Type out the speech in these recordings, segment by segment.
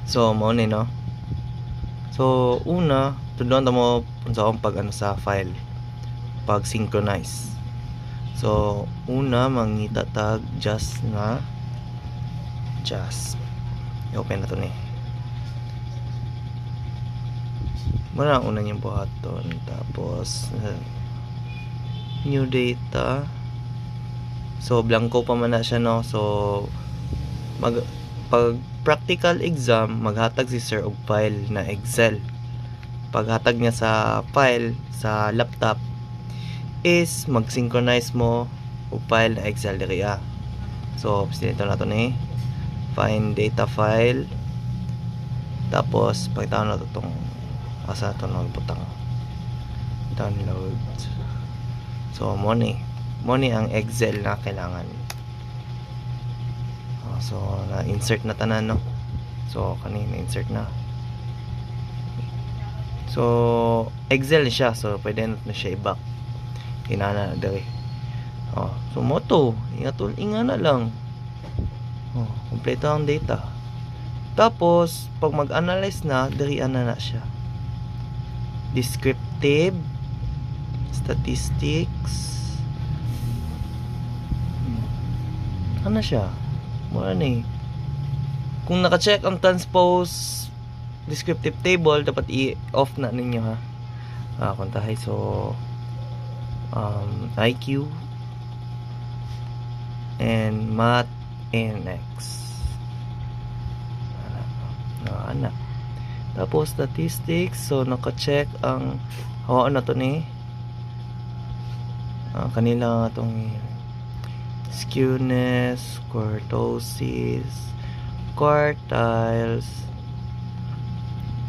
So mao ni no. So una tudlon ta mo unsa akong pag sa file, pag synchronize. So una mangita tag just i-open na to ni. Muna una yung buhaton, tapos new data. So blanco pa man na siya no. So pag practical exam maghatag si sir og file na Excel. Paghatag niya sa file sa laptop is mag-synchronize mo og file na Excel diri. So dito na to ni find data file, tapos pakita na to tong asa to nagbutang download. So mo ni ang Excel na kailangan. So na insert na tanan no. So kanina insert na. So Excel siya, so pwede na siya i-back inana na diri. So mo to inga na lang. Kompleto ang data. Tapos pag mag-analyze na diri na siya. Descriptive, statistics, ano siya? Mura ni. Kung naka-check ang transpose descriptive table, dapat i-off na ninyo ha. Kontahay. So IQ and math NX. Anak. Tapos statistics, so naka-check ang hawaan na to ni kanila itong skewness, kurtosis, quartiles,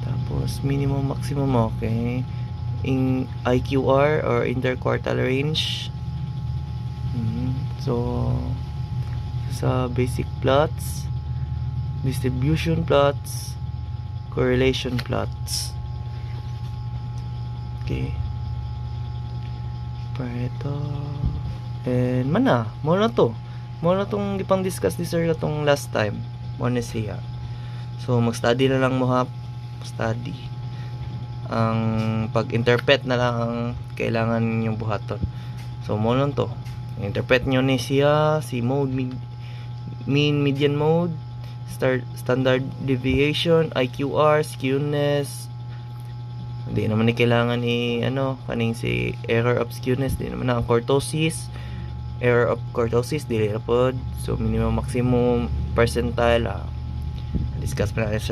tapos minimum, maximum, okay, in IQR or interquartile range. So sa basic plots, distribution plots, correlation plots. Okay. Pareto. And mana, mo na tong gipang discuss ni sir katong last time. Mo na siya. So mag-study na lang mo ha. Study. Ang pag-interpret na lang ang kailangan yung buhaton. So mo lang to. Interpret nyo ni siya si mode, mean, median mode, standard deviation, IQR, skewness. Hindi naman ni kailangan kaning si error of skewness, di naman na ang kurtosis, error of kurtosis dili na pod. So minimum, maximum, percentile, discuss pa na sir.